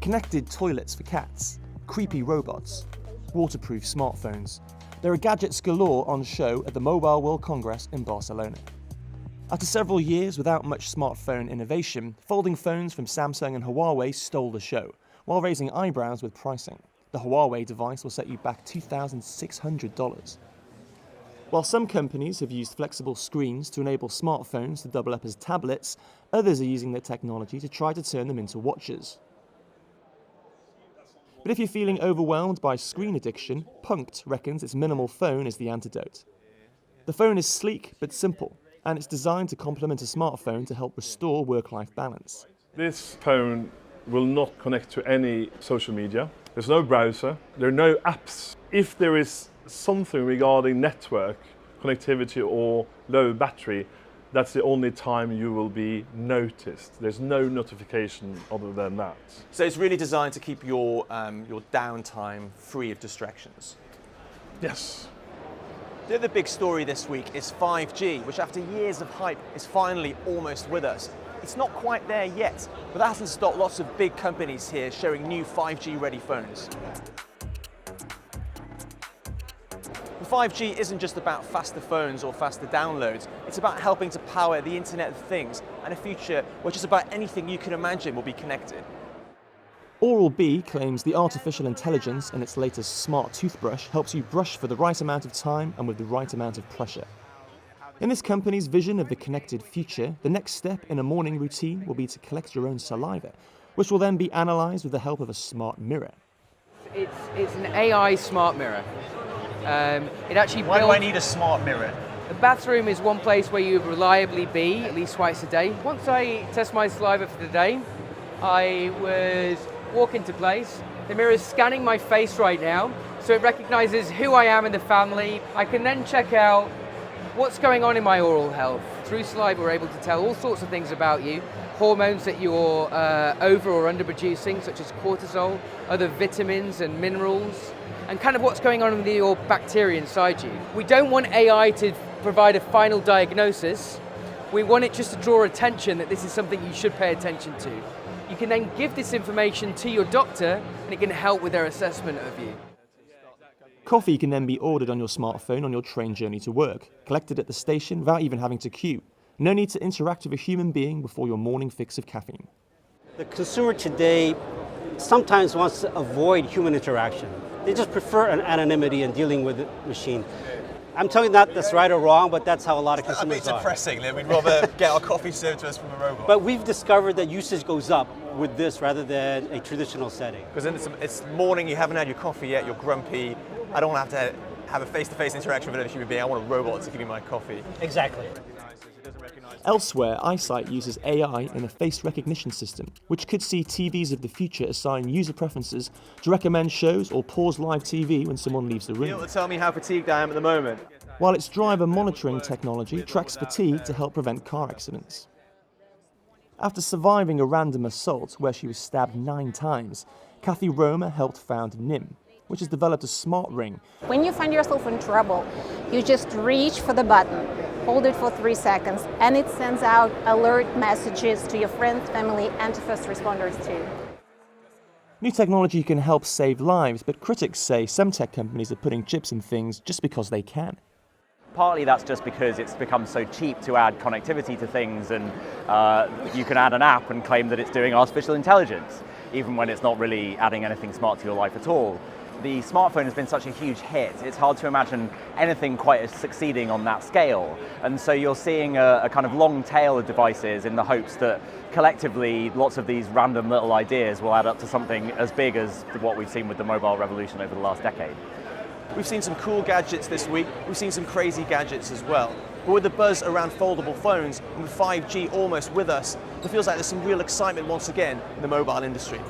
connected toilets for cats, creepy robots, waterproof smartphones. There are gadgets galore on show at the Mobile World Congress in Barcelona. After several years without much smartphone innovation, folding phones from Samsung and Huawei stole the show, while raising eyebrows with pricing. The Huawei device will set you back $2,600. While some companies have used flexible screens to enable smartphones to double up as tablets, others are using their technology to try to turn them into watches. But if you're feeling overwhelmed by screen addiction, Punkt reckons its minimal phone is the antidote. The phone is sleek but simple, and it's designed to complement a smartphone to help restore work-life balance. This phone will not connect to any social media. There's no browser, there are no apps. If there is something regarding network connectivity or low battery, that's the only time you will be noticed. There's no notification other than that. So it's really designed to keep your downtime free of distractions? Yes. The other big story this week is 5G, which after years of hype is finally almost with us. It's not quite there yet, but that hasn't stopped lots of big companies here showing new 5G-ready phones. 5G isn't just about faster phones or faster downloads, it's about helping to power the Internet of Things and a future where just about anything you can imagine will be connected. Oral-B claims the artificial intelligence in its latest smart toothbrush helps you brush for the right amount of time and with the right amount of pressure. In this company's vision of the connected future, the next step in a morning routine will be to collect your own saliva, which will then be analysed with the help of a smart mirror. It's an AI smart mirror. It actually Why do I need a smart mirror? The bathroom is one place where you would reliably be at least twice a day. Once I test my saliva for the day, I would walk into place. The mirror is scanning my face right now, so it recognizes who I am in the family. I can then check out what's going on in my oral health. Through saliva, we're able to tell all sorts of things about you. Hormones that you're over or under producing, such as cortisol, other vitamins and minerals, and kind of what's going on with your bacteria inside you. We don't want AI to provide a final diagnosis. We want it just to draw attention that this is something you should pay attention to. You can then give this information to your doctor and it can help with their assessment of you. Coffee can then be ordered on your smartphone on your train journey to work, collected at the station without even having to queue. No need to interact with a human being before your morning fix of caffeine. The consumer today sometimes wants to avoid human interaction. They just prefer an anonymity in dealing with the machine. I'm telling you that that's right or wrong, but that's how a lot of consumers It's depressing. We'd rather get our coffee served to us from a robot. But we've discovered that usage goes up with this rather than a traditional setting. Because then it's morning, you haven't had your coffee yet, you're grumpy. I don't want to have have a face-to-face interaction with another human being. I want a robot to give me my coffee. Exactly. Elsewhere, Eyesight uses AI in a face recognition system, which could see TVs of the future assign user preferences to recommend shows or pause live TV when someone leaves the room. You able to tell me how fatigued I am at the moment? While its driver monitoring technology tracks fatigue to help prevent car accidents. After surviving a random assault where she was stabbed 9 times, Kathy Romer helped found Nim, which has developed a smart ring. When you find yourself in trouble, you just reach for the button, hold it for 3 seconds, and it sends out alert messages to your friends, family, and to first responders too. New technology can help save lives, but critics say some tech companies are putting chips in things just because they can. Partly that's just because it's become so cheap to add connectivity to things, and you can add an app and claim that it's doing artificial intelligence, even when it's not really adding anything smart to your life at all. The smartphone has been such a huge hit, it's hard to imagine anything quite as succeeding on that scale. And so you're seeing a kind of long tail of devices in the hopes that collectively lots of these random little ideas will add up to something as big as what we've seen with the mobile revolution over the last decade. We've seen some cool gadgets this week, we've seen some crazy gadgets as well. But with the buzz around foldable phones and with 5G almost with us, it feels like there's some real excitement once again in the mobile industry.